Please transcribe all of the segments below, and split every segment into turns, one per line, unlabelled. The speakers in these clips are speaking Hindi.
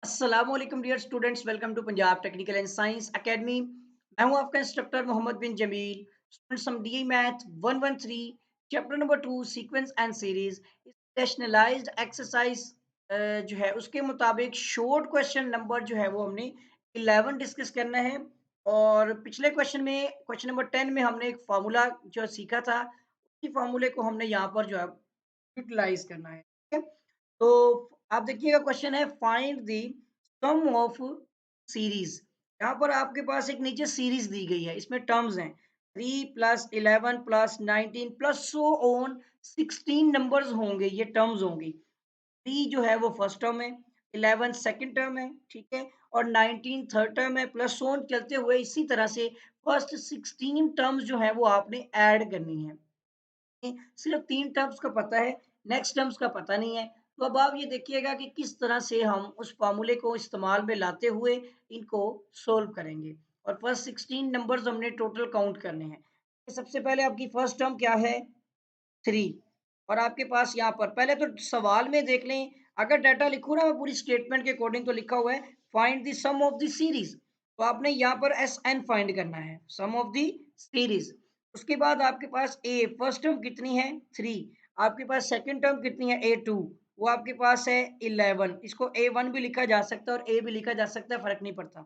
अस्सलामुअलैकुम dear students, welcome to Punjab technical and science academy. मैं हूं आपका इंस्ट्रक्टर मोहम्मद बिन जमील। स्टूडेंट्स, हम the math 113 chapter number 2 sequence and series rationalised exercise जो है उसके मुताबिक शॉर्ट क्वेश्चन नंबर जो है वो हमने 11 डिस्कस करना है। और पिछले क्वेश्चन में क्वेश्चन नंबर 10 में हमने एक फार्मूला जो सीखा था, उसी फार्मूले को हमने यहाँ पर जो है यूटिलाइज करना है। ठीक है, तो आप देखिएगा, क्वेश्चन है find the sum of series. यहाँ पर आपके पास एक नीचे सीरीज दी गई है, इसमें टर्म्स हैं 3 + 11 + 19 प्लस सो ऑन 16 नंबर्स होंगे, ये टर्म्स होंगी। 3 जो है वो फर्स्ट टर्म है, 11 सेकंड टर्म है, ठीक है, और 19 थर्ड टर्म है, प्लस सो ऑन चलते हुए इसी तरह से फर्स्ट 16 टर्म्स जो है वो आपने ऐड करनी है। सिर्फ 3 टर्म्स का पता है, नेक्स्ट टर्म्स का पता नहीं है। तो अब आप ये देखिएगा कि किस तरह से हम उस फ़ॉर्मूले को इस्तेमाल में लाते हुए इनको सोल्व करेंगे। और फर्स्ट 16 नंबर्स हमने टोटल काउंट करने हैं। सबसे पहले आपकी फर्स्ट टर्म क्या है? 3। और आपके पास यहाँ पर पहले तो सवाल में देख लें, अगर डाटा लिखूँ ना मैं पूरी स्टेटमेंट के अकॉर्डिंग, तो लिखा हुआ है find the sum of the series. तो आपने यहाँ पर एस एन फाइंड करना है, सम ऑफ द सीरीज। उसके बाद आपके पास ए फर्स्ट टर्म कितनी है? 3। आपके पास सेकंड टर्म कितनी है? A2, वो आपके पास है 11। इसको A1 भी लिखा जा सकता है और A भी लिखा जा सकता है, फर्क नहीं पड़ता।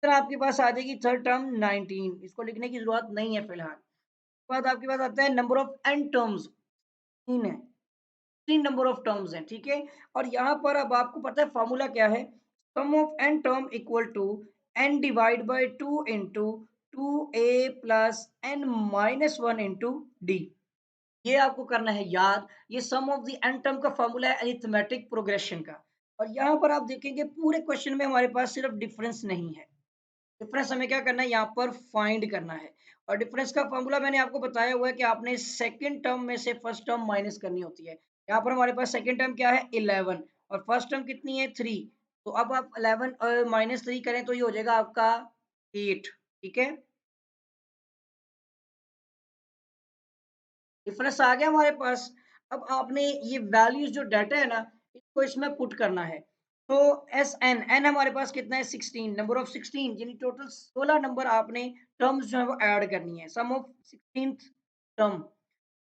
फिर आपके पास आ जाएगी थर्ड टर्म 19, इसको लिखने की जरूरत नहीं है फिलहाल। उसके बाद आपके पास आता है नंबर ऑफ एन टर्म्स, 3 है, 3 नंबर ऑफ टर्म्स हैं, ठीक है। और यहाँ पर अब आपको पता है फॉर्मूला क्या है? Sum of n term equal to n divide by 2 into 2a plus n minus 1 into d. ये आपको करना है याद। ये sum of the n term का फॉर्मूला है अरिथमेटिक प्रोग्रेशन का। और यहाँ पर आप देखेंगे पूरे क्वेश्चन में हमारे पास सिर्फ डिफरेंस नहीं है, डिफरेंस हमें क्या करना है? यहाँ पर फाइंड करना है। और डिफरेंस का फॉर्मूला मैंने आपको बताया हुआ है कि आपने सेकंड टर्म में से फर्स्ट टर्म माइनस करनी होती है। यहाँ पर हमारे पास सेकंड टर्म क्या है? 11, और फर्स्ट टर्म कितनी है? 3। तो अब आप 11 माइनस 3 करें तो ये हो जाएगा आपका 8, ठीक है। डिफरेंस आ गया हमारे पास। अब आपने ये वैल्यूज जो डाटा है ना, इसको इसमें पुट करना है। तो एस एन एन हमारे पास कितना है? 16, नंबर ऑफ 16, यानी टोटल 16 नंबर आपने टर्म्स जो है वो ऐड करनी है, sum of 16th term.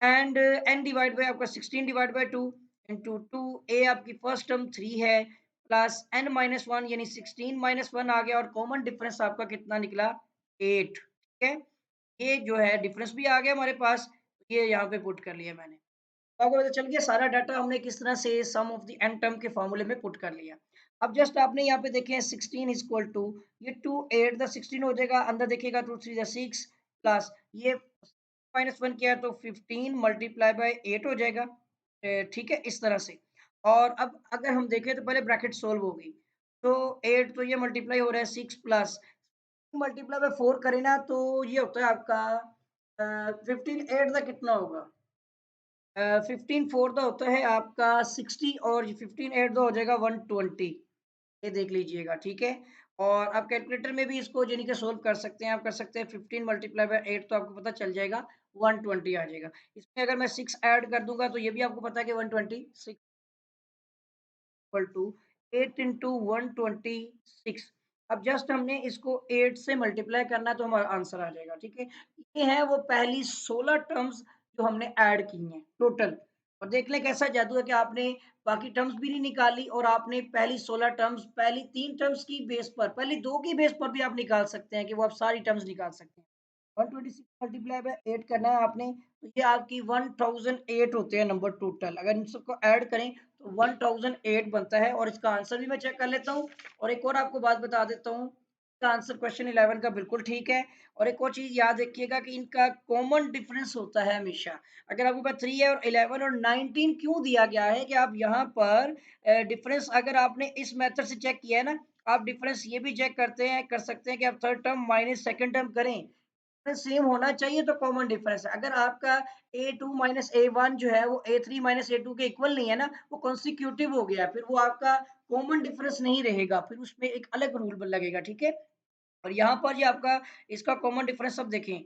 And n divide by आपका 16 डिवाइड बाय 2 इंटू 2 ए आपकी फर्स्ट टर्म 3 है, प्लस एन माइनस 1 यानी 16 माइनस 1 आ गया, और कॉमन डिफरेंस आपका कितना निकला? 8, ठीक है। ये जो है डिफरेंस भी आ गया हमारे पास, ये यहाँ पे पुट कर लिया मैंने। तो आपको पता चल गया सारा डाटा हमने किस तरह से सम ऑफ द एन टर्म के फॉर्मूले में पुट कर लिया। अब जस्ट आपने यहाँ पे देखें 16 इज इक्वल टू, ये 2 8 द 16 हो जाएगा, अंदर देखिएगा 2 3 6 प्लस ये माइनस 1 किया तो 15 मल्टीप्लाई बाय 8 हो जाएगा। ठीक है, इस तरह से। और अब अगर हम देखें तो पहले ब्रैकेट सोल्व होगी, तो 8 तो ये मल्टीप्लाई हो रहा है 6 प्लस मल्टीप्लाई बाय 4 करें ना, तो ये होता है आपका 15 8 का कितना होगा? 15 4 का होता है आपका 60, और 15 8 का हो जाएगा 120। ये देख लीजिएगा, ठीक है। और आप कैलकुलेटर में भी इसको यानी कि सोल्व कर सकते हैं। आप कर सकते हैं 15 मल्टीप्लाई बाय 8, तो आपको पता चल जाएगा 120 आ जाएगा। इसमें अगर मैं 6 ऐड कर दूंगा तो ये भी आपको पता है कि 126 इक्वल टू 8 इंटू 126। अब जस्ट हमने इसको 8 से मल्टीप्लाई करना है तो हमारा आंसर आ जाएगा, ठीक है। ये है वो पहली 16 टर्म्स जो हमने ऐड की हैं टोटल। और देख लें कैसा जादू है कि आपने बाकी टर्म्स भी नहीं निकाली, और आपने पहली 16 टर्म्स पहली 3 टर्म्स की बेस पर, पहली 2 की बेस पर भी आप निकाल सकते हैं कि वो आप सारी टर्म्स निकाल सकते हैं। 126 मल्टीप्लाई बाय 8 करना है आपने, तो ये आपकी 1008 होते हैं नंबर टोटल। अगर इन सबको ऐड करें तो 1008 बनता है, और इसका आंसर भी मैं चेक कर लेता हूँ। और एक और आपको बात बता देता हूँ, इसका आंसर क्वेश्चन 11 का बिल्कुल ठीक है। और एक और चीज याद रखिएगा कि इनका कॉमन डिफरेंस होता है हमेशा। अगर आपके पास 3 है और 11 और 19 क्यों दिया गया है कि आप यहाँ पर डिफरेंस अगर आपने इस मेथड से चेक किया है ना, आप डिफरेंस ये भी चेक कर सकते हैं कि आप third term minus second term करें, सेम होना चाहिए तो कॉमन डिफरेंस है। अगर आपका A2 माइनस A1 जो है वो A3 माइनस A2 के इक्वल नहीं है ना, वो कॉन्सिक्यूटिव हो गया, फिर वो आपका कॉमन डिफरेंस नहीं रहेगा, फिर उसमें एक अलग रूल लगेगा, ठीक है। और यहाँ पर ये आपका इसका कॉमन डिफरेंस अब देखें,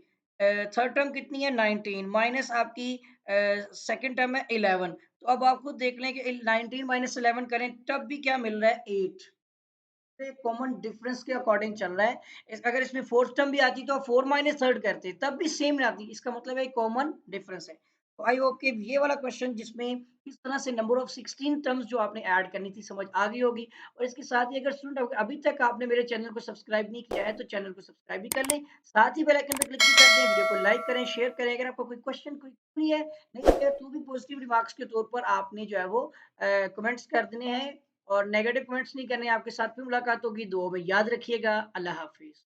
थर्ड टर्म कितनी है? 19 माइनस आपकी सेकंड टर्म है 11। तो अब आप खुद देख लें कि 19 माइनस 11 करें तब भी क्या मिल रहा है? 8। कॉमन डिफरेंस के अकॉर्डिंग चल रहा है। अगर इसमें फोर्थ टर्म भी आती तो 4 माइनस थर्ड करते, तब भी सेम आती। इसका मतलब है कॉमन डिफरेंस है। तो आई होप कि ये वाला क्वेश्चन जिसमें किस तरह से नंबर ऑफ 16 टर्म्स जो आपने ऐड करनी थी समझ आ गई होगी। और इसके साथ ही अगर स्टूडेंट अभी तक आपने मेरे चैनल को सब्सक्राइब नहीं किया है तो चैनल को सब्सक्राइब भी कर लें। साथ ही बेल आइकन पे क्लिक भी कर दें, वीडियो को लाइक करें, शेयर करें। अगर आपको कोई क्वेश्चन कोई क्वेरी है नहीं है तो भी पॉजिटिव रिमार्क्स के तौर पर आपने जो है वो कमेंट्स कर देने हैं और नेगेटिव कमेंट्स नहीं करने हैं। आपके साथ फिर मुलाकात होगी। दुआ में याद रखिएगा। अल्लाह हाफ़िज़।